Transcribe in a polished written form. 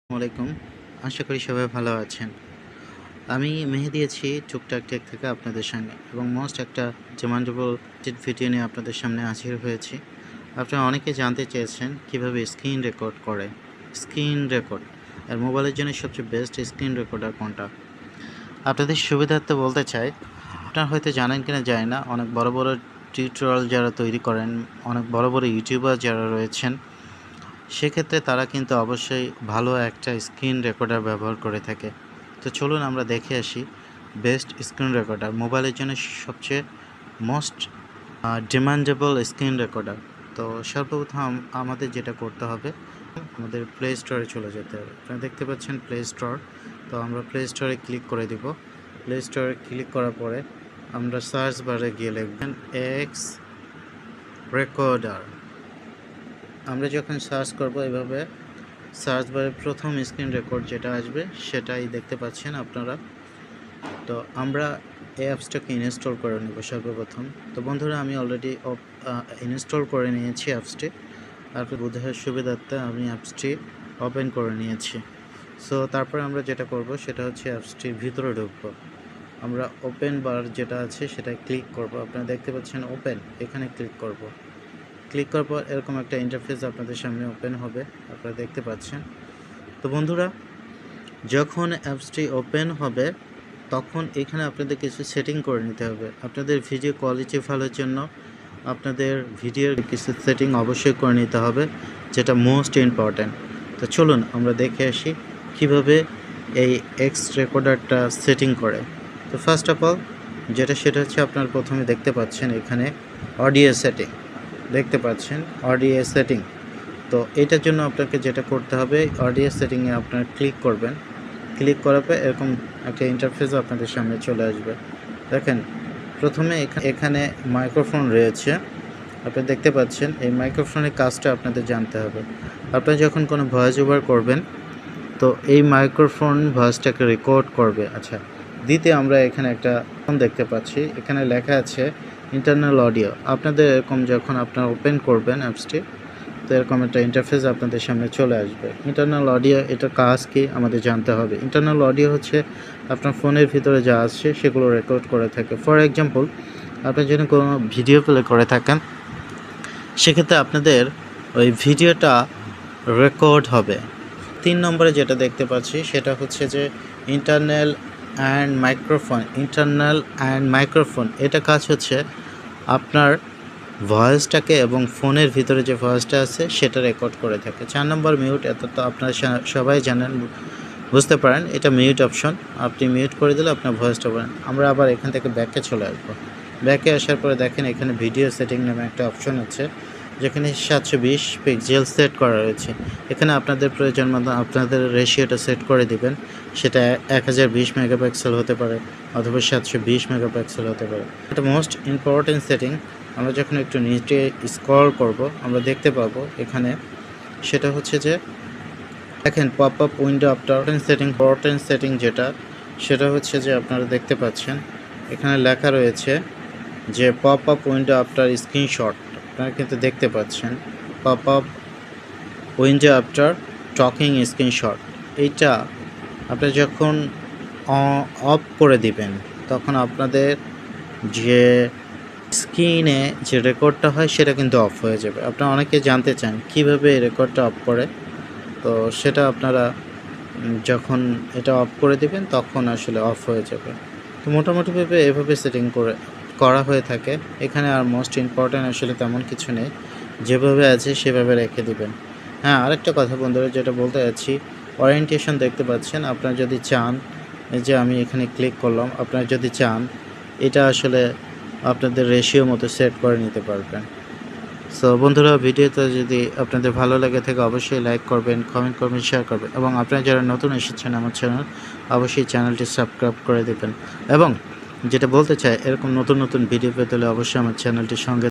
আলাইকুম। আশা করি সবাই ভালো আছেন। আমি মেহেদী আছি টুকটাক টেক থেকে আপনাদের সঙ্গে এবং মোস্ট একটা ডিমান্ডেবল ভিডিও নিয়ে আপনাদের সামনে হাজির হয়েছি। আপনারা অনেকে জানতে চেয়েছেন কিভাবে স্ক্রিন রেকর্ড করে। স্ক্রিন রেকর্ড আর মোবাইলের জন্য সবচেয়ে বেস্ট স্ক্রিন রেকর্ডার কোনটা? আপনাদের সুবিধার্থে বলতে চাই, আপনারা হয়তো জানেন কিনা জানি না, অনেক বড় বড় টিউটোরিয়াল যারা তৈরি করেন, অনেক বড় বড় ইউটিউবার যারা রয়েছেন, সেক্ষেত্রে তারা কিন্তু অবশ্যই ভালো একটা স্ক্রিন রেকর্ডার ব্যবহার করে থাকে। তো চলুন আমরা দেখে আসি বেস্ট স্ক্রিন রেকর্ডার, মোবাইলের জন্য সবচেয়ে মোস্ট ডিমান্ডেবল স্ক্রিন রেকর্ডার। তো সর্বপ্রথম আমাদের যেটা করতে হবে, আমাদের প্লে স্টোরে চলে যেতে হবে। আপনারা দেখতে পাচ্ছেন প্লে স্টোর। তো আমরা প্লে স্টোরে ক্লিক করে দিব। প্লে স্টোরে ক্লিক করার পরে আমরা সার্চ বারে গিয়ে লিখবেন এক্স রেকর্ডার। আমরা যখন সার্চ করব এভাবে সার্চ বারে প্রথম স্ক্রিন রেকর্ড যেটা আসবে সেটাই দেখতে পাচ্ছেন আপনারা। তো আমরা এই অ্যাপসটাকে ইনস্টল করে নেব সর্বপ্রথম। তো বন্ধুরা, আমি অলরেডি ইনস্টল করে নিয়েছি অ্যাপসটি। তারপর বোধহয় সুবিধার্থে আমি অ্যাপসটি ওপেন করে নিয়েছি। সো তারপরে আমরা যেটা করব সেটা হচ্ছে অ্যাপসটির ভিতরে ঢুকবো। আমরা ওপেন বার যেটা আছে সেটায় ক্লিক করব। আপনারা দেখতে পাচ্ছেন ওপেন, এখানে ক্লিক করব। ক্লিক করার পর এরকম একটা ইন্টারফেস আপনাদের সামনে ওপেন হবে, আপনারা দেখতে পাচ্ছেন। তো বন্ধুরা, যখন অ্যাপসটি ওপেন হবে তখন এখানে আপনাদের কিছু সেটিং করে নিতে হবে। আপনাদের ভিডিও কোয়ালিটি ভালোর জন্য আপনাদের ভিডিওর কিছু সেটিং অবশ্যই করে নিতে হবে, যেটা মোস্ট ইম্পর্ট্যান্ট। তো চলুন আমরা দেখে আসি কিভাবে এই এক্স রেকর্ডারটা সেটিং করে। তো ফার্স্ট অফ অল সেটা হচ্ছে, আপনারা প্রথমে দেখতে পাচ্ছেন এখানে অডিও সেটিং দেখতে পাচ্ছেন, অডিও সেটিং। তো এটার জন্য আপনাকে যেটা করতে হবে, অডিও সেটিংয়ে আপনারা ক্লিক করবেন। ক্লিক করার পর এরকম একটা ইন্টারফেস আপনাদের সামনে চলে আসবে। দেখেন, প্রথমে এখানে মাইক্রোফোন রয়েছে, আপনারা দেখতে পাচ্ছেন। এই মাইক্রোফোনের কাজটা আপনাদের জানতে হবে। আপনারা যখন কোনো ভয়েস ওভার করবেন তো এই মাইক্রোফোন ভয়েসটাকে রেকর্ড করবে। আচ্ছা, দ্বিতীয় আমরা এখানে একটা দেখতে পাচ্ছি, এখানে লেখা আছে ইন্টারনাল অডিও। আপনাদের এরকম যখন আপনারা ওপেন করবেন অ্যাপসটি, তো এরকম একটা ইন্টারফেস আপনাদের সামনে চলে আসবে। ইন্টারনাল অডিও, এটার কাজ কি আমাদের জানতে হবে। ইন্টারনাল অডিও হচ্ছে আপনার ফোনের ভিতরে যা আসছে সেগুলো রেকর্ড করে থাকে। ফর এক্সাম্পল, আপনি যদি কোনো ভিডিও প্লে করে থাকেন, সেক্ষেত্রে আপনাদের ওই ভিডিওটা রেকর্ড হবে। 3 নম্বরে যেটা দেখতে পাচ্ছি সেটা হচ্ছে যে ইন্টারনাল অ্যান্ড মাইক্রোফোন। এটা কাজ হচ্ছে আপনার ভয়েসটাকে এবং ফোনের ভিতরে যে ভয়েসটা আছে সেটা রেকর্ড করে থাকে। 4 নম্বর মিউট, এটা তো আপনারা সবাই জানেন, বুঝতে পারেন। এটা মিউট অপশন, আপনি মিউট করে দিলে আপনার ভয়েসটা বলেন। আমরা আবার এখান থেকে ব্যাকে চলে আসবো। ব্যাকে আসার পরে দেখেন এখানে ভিডিও সেটিং নামে একটা অপশন আছে, যেখানে 720 পিক্সেল সেট করা রয়েছে। এখানে আপনাদের প্রয়োজন মতো আপনাদের রেশিওটা সেট করে দিবেন। সেটা 1020 মেগাপিক্সেল হতে পারে অথবা 720 মেগাপিক্সেল হতে পারে। এটা মোস্ট ইম্পর্টেন্ট সেটিং। আমরা যখন একটু নিচে স্ক্রল করব আমরা দেখতে পাবো এখানে, সেটা হচ্ছে যে দেখেন pop up window after setting যেটা, সেটা হচ্ছে যে আপনারা দেখতে পাচ্ছেন এখানে লেখা রয়েছে যে pop up window after screenshot. আপনারা কিন্তু দেখতে পাচ্ছেন pop up window after talking screenshot. এইটা আপনি যখন অফ করে দিবেন তখন আপনাদের যে স্ক্রিনে যে রেকর্ডটা হয় সেটা কিন্তু অফ হয়ে যাবে। আপনারা অনেকে জানতে চান কিভাবে এই রেকর্ডটা অফ করে। তো সেটা আপনারা যখন এটা অফ করে দিবেন তখন আসলে অফ হয়ে যাবে। তো মোটামুটিভাবে এভাবে সেটিং করা হয়ে থাকে। এখানে আর মোস্ট ইম্পর্ট্যান্ট আসলে তেমন কিছু নেই, যেভাবে আছে সেভাবে রেখে দিবেন। হ্যাঁ, আরেকটা কথা বন্ধুরা যেটা বলতে যাচ্ছি, ওরিয়েন্টেশন দেখতে পাচ্ছেন। আপনারা যদি চান, এই যে আমি এখানে ক্লিক করলাম, আপনারা যদি চান এটা আসলে আপনাদের রেশিও মতো সেট করে নিতে পারবেন। সো বন্ধুরা, ভিডিওটা যদি আপনাদের ভালো লাগে থাকে অবশ্যই লাইক করবেন, কমেন্ট করবেন, শেয়ার করবেন এবং আপনারা যারা নতুন এসেছেন আমার চ্যানেল, অবশ্যই চ্যানেলটি সাবস্ক্রাইব করে দেবেন। এবং যেটা বলতে চাই, এরকম নতুন নতুন ভিডিও পেতে হলে অবশ্যই আমার চ্যানেলটির সঙ্গে